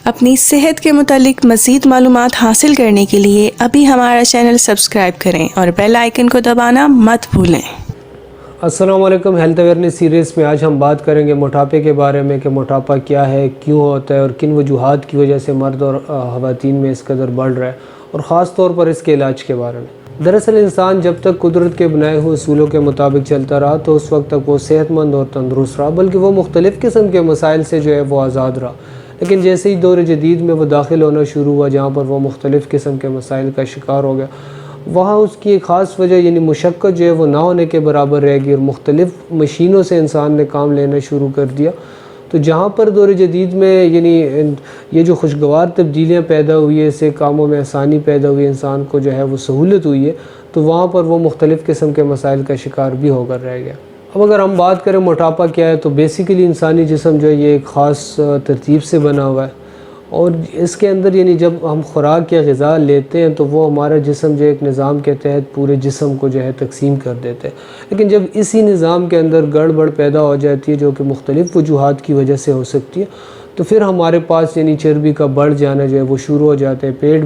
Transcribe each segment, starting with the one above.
अपनी सेहत के मुतालिक मज़ीद मालूमात हासिल करने के लिए अभी हमारा चैनल सब्सक्राइब करें और बेल आइकन को दबाना मत भूलें। अस्सलाम वालेकुम। हेल्थ अवेयरनेस सीरीज़ में आज हम बात करेंगे मोटापे के बारे में कि मोटापा क्या है, क्यों होता है और किन वजूहात की वजह से मर्द और ख़वातीन में इस कदर बढ़ रहा है और ख़ास तौर पर इसके इलाज के बारे में। दरअसल इंसान जब तक कुदरत के बनाए हुए उसूलों के मुताबिक चलता रहा तो उस वक्त तक वो सेहतमंद और तंदुरुस्त रहा, बल्कि वो मुख्तलिफ़ किस्म के मसाइल से जो है वो आज़ाद रहा। लेकिन जैसे ही दौर जदीद में वो दाखिल होना शुरू हुआ, जहाँ पर वो मुख्तलिफ़ किस्म के मसाइल का शिकार हो गया, वहाँ उसकी एक ख़ास वजह यानी मुशक्क़त जो है वो ना होने के बराबर रह गई और मुख्तलिफ़ मशीनों से इंसान ने काम लेना शुरू कर दिया। तो जहाँ पर दौर जदीद में यानी ये जो खुशगवार तब्दीलियाँ पैदा हुई है, इससे कामों में आसानी पैदा हुई, इंसान को जो है वो सहूलत हुई है, तो वहाँ पर वो मुख्तलिफ़ किस्म के मसाइल का शिकार भी होकर रह गया। अब अगर हम बात करें मोटापा क्या है, तो बेसिकली इंसानी जिस्म जो है ये एक ख़ास तरतीब से बना हुआ है और इसके अंदर यानी जब हम ख़ुराक या ग़िज़ा लेते हैं तो वो हमारा जिस्म जो एक निज़ाम के तहत पूरे जिस्म को जो है तकसीम कर देते हैं। लेकिन जब इसी निज़ाम के अंदर गड़बड़ पैदा हो जाती है, जो कि मुख्तलिफ़ वजूहात की वजह से हो सकती है, तो फिर हमारे पास यानी चर्बी का बढ़ जाना जो है वो शुरू हो जाता है, पेट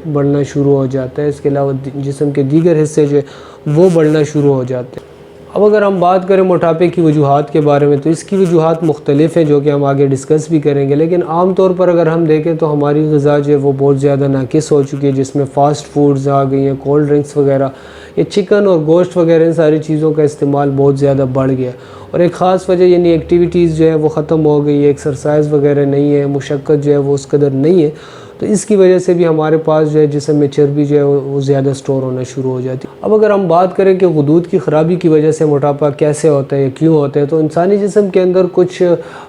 बढ़ना शुरू हो जाता है, इसके अलावा जिस्म के दीगर हिस्से जो है वो बढ़ना शुरू हो जाते हैं। अब अगर हम बात करें मोटापे की वजूहात के बारे में, तो इसकी वजूहात मुख्तलिफ़ हैं जो कि हम आगे डिस्कस भी करेंगे। लेकिन आम तौर पर अगर हम देखें तो हमारी ग़िज़ा जो है वो बहुत ज़्यादा नाक़िस हो चुकी है, जिसमें फ़ास्ट फूड्स आ गई हैं, कोल्ड ड्रिंक्स वगैरह, ये चिकन और गोश्त वगैरह, इन सारी चीज़ों का इस्तेमाल बहुत ज़्यादा बढ़ गया और एक ख़ास वजह यानी एक्टिविटीज़ जो है वो ख़त्म हो गई है, एक्सरसाइज वगैरह नहीं है, मुशक्क़त जो है वो उस कदर नहीं है, तो इसकी वजह से भी हमारे पास जो है जिस्म में चर्बी जो है वो ज़्यादा स्टोर होना शुरू हो जाती है। अब अगर हम बात करें कि गुदूद की ख़राबी की वजह से मोटापा कैसे होता है, क्यों होता है, तो इंसानी जिस्म के अंदर कुछ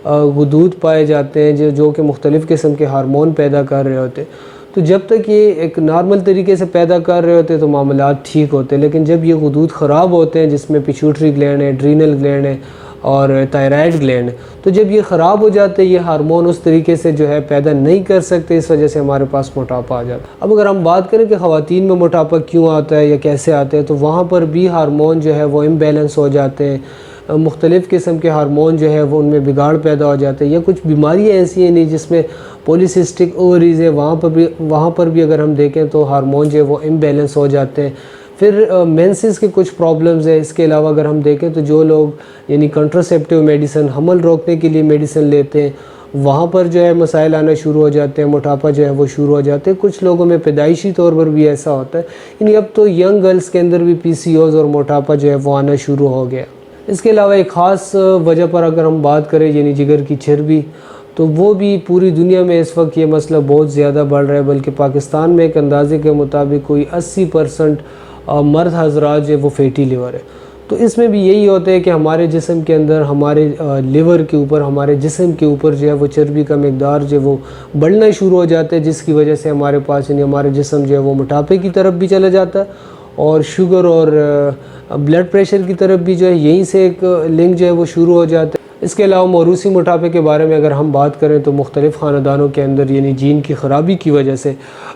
गुदूद पाए जाते हैं जो कि मुख्तलिफ़ किस्म के हार्मोन पैदा कर रहे होते हैं। तो जब तक ये एक नॉर्मल तरीके से पैदा कर रहे होते हैं तो मामलात ठीक होते हैं, लेकिन जब ये गुदूद ख़राब होते हैं, जिसमें पिट्यूटरी ग्लैंड है, एड्रीनल ग्लैंड है और थायराइड ग्लैंड, तो जब ये ख़राब हो जाते हैं, ये हार्मोन उस तरीके से जो है पैदा नहीं कर सकते, इस वजह से हमारे पास मोटापा आ जाता है। अब अगर हम बात करें कि ख़वातीन में मोटापा क्यों आता है या कैसे आता है, तो वहाँ पर भी हार्मोन जो है वो इम्बैलेंस हो जाते हैं, मुख्तलिफ़ किस्म के हार्मोन जो है वो उनमें बिगाड़ पैदा हो जाते हैं, या कुछ बीमारियाँ ऐसी हैं नहीं जिसमें पॉलीसिस्टिक ओवरीज़ है, वहाँ पर भी अगर हम देखें तो हार्मोन जो है वो इम्बैलेंस हो जाते हैं। फिर मेंसेस के कुछ प्रॉब्लम्स है। इसके अलावा अगर हम देखें तो जो लोग यानी कंट्रासेप्टिव मेडिसिन, हमल रोकने के लिए मेडिसिन लेते हैं, वहाँ पर जो है मसाइल आना शुरू हो जाते हैं, मोटापा जो है वो शुरू हो जाते हैं। कुछ लोगों में पैदाइशी तौर पर भी ऐसा होता है, यानी अब तो यंग गर्ल्स के अंदर भी PCOS और मोटापा जो है वो आना शुरू हो गया। इसके अलावा एक ख़ास वजह पर अगर हम बात करें यानी जिगर की चर्बी, तो वो भी पूरी दुनिया में इस वक्त ये मसला बहुत ज़्यादा बढ़ रहा है, बल्कि पाकिस्तान में एक अंदाजे के मुताबिक कोई 80% मर्द हजरात जो वो फैटी लिवर है। तो इसमें भी यही होता है कि हमारे जिस्म के अंदर, हमारे लिवर के ऊपर, हमारे जिस्म के ऊपर जो है वो चर्बी का मकदार जो है वो बढ़ना शुरू हो जाता है, जिसकी वजह से हमारे पास यानी हमारे जिस्म जो है वो मोटापे की तरफ भी चला जाता है और शुगर और ब्लड प्रेशर की तरफ भी जो है यहीं से एक लिंक जो है वो शुरू हो जाता है। इसके अलावा मौरूसी मोटापे के बारे में अगर हम बात करें तो मुख्तलिफ़ ख़ानदानों के अंदर यानी जीन की ख़राबी की वजह से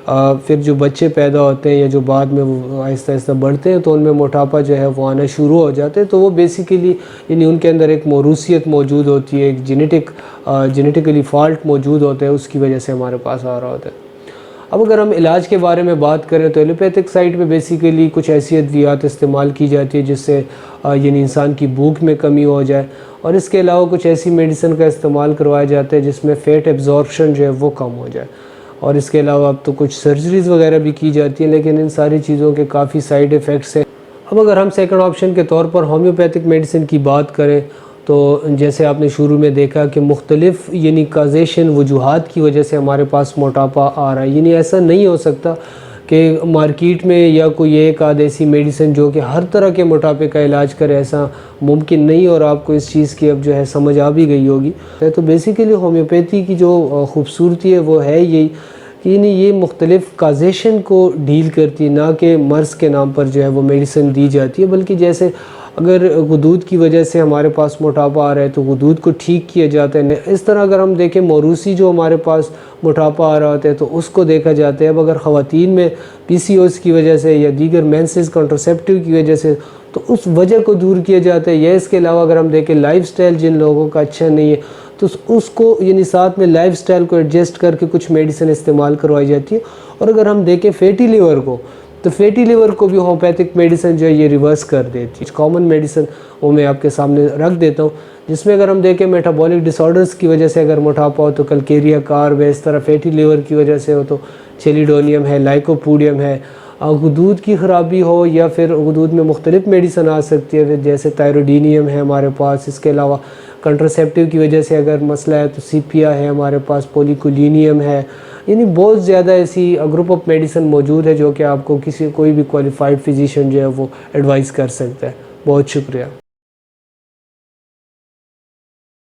फिर जो बच्चे पैदा होते हैं या जो बाद में वो आहिस्ता आहिस्ता बढ़ते हैं तो उनमें मोटापा जो है वो आना शुरू हो जाते हैं। तो वो बेसिकली यानी उनके अंदर एक मौरूसियत मौजूद होती है, एक जेनेटिकली फ़ॉल्ट मौजूद होता है, उसकी वजह से हमारे पास आ रहा होता है। अब अगर हम इलाज के बारे में बात करें तो एलोपैथिक साइड में बेसिकली कुछ ऐसी अद्वियात इस्तेमाल की जाती है जिससे यानी इंसान की भूख में कमी हो जाए, और इसके अलावा कुछ ऐसी मेडिसिन का इस्तेमाल करवाया जाता है जिसमें फ़ैट एब्जॉर्प्शन जो है वो कम हो जाए, और इसके अलावा अब तो कुछ सर्जरीज़ वगैरह भी की जाती हैं, लेकिन इन सारी चीज़ों के काफ़ी साइड इफ़ेक्ट्स हैं। अब अगर हम सेकंड ऑप्शन के तौर पर होम्योपैथिक मेडिसिन की बात करें तो जैसे आपने शुरू में देखा कि मुख्तलिफ़ यानी काजेशन वजूहात की वजह से हमारे पास मोटापा आ रहा है। यानी ऐसा नहीं हो सकता कि मार्केट में या कोई एक आध ऐसी मेडिसिन जो कि हर तरह के मोटापे का इलाज करे, ऐसा मुमकिन नहीं, और आपको इस चीज़ की अब जो है समझ आ भी गई होगी। तो बेसिकली होम्योपैथी की जो खूबसूरती है वो है यही कि यानी ये मुख्तलिफ़ काजेशन को डील करती है, ना कि मर्ज़ के नाम पर जो है वो मेडिसिन दी जाती है, बल्कि जैसे अगर गुदूद की वजह से हमारे पास मोटापा आ रहा है तो गुदूद को ठीक किया जाता है। इस तरह अगर हम देखें मौरूसी जो हमारे पास मोटापा आ रहा होता है तो उसको देखा जाता है। अब अगर ख़वातीन में PCOS की वजह से या दीगर मेंसेस कॉन्ट्रासेप्टिव की वजह से तो उस वजह को दूर किया जाता है। या इसके अलावा अगर हम देखें लाइफस्टाइल जिन लोगों का अच्छा नहीं है तो उसको यानी साथ में लाइफस्टाइल को एडजस्ट करके कुछ मेडिसिन इस्तेमाल करवाई जाती है। और अगर हम देखें फैटी लीवर को तो फैटी लीवर को भी होम्योपैथिक मेडिसिन जो है ये रिवर्स कर देती है। कॉमन मेडिसिन वो मैं आपके सामने रख देता हूँ, जिसमें अगर हम देखें मेटाबॉलिक डिसऑर्डर्स की वजह से अगर मोटापा हो तो कल्केरिया कार्ब है, इस तरह फैटी लीवर की वजह से हो तो चेलिडोनियम है, लाइकोपोडियम है। गुदूद की ख़राबी हो या फिर गुदूद में मुख्तलिफ मेडिसिन आ सकती है, फिर जैसे थायरोडीनियम है हमारे पास। इसके अलावा कंट्रासेप्टिव की वजह से अगर मसला है तो सीपिया है हमारे पास, पोलिकुलिनियम है। यानी बहुत ज़्यादा ऐसी ग्रुप ऑफ मेडिसिन मौजूद है जो कि आपको कोई भी क्वालिफाइड फिजिशियन जो है वो एडवाइस कर सकता है। बहुत शुक्रिया।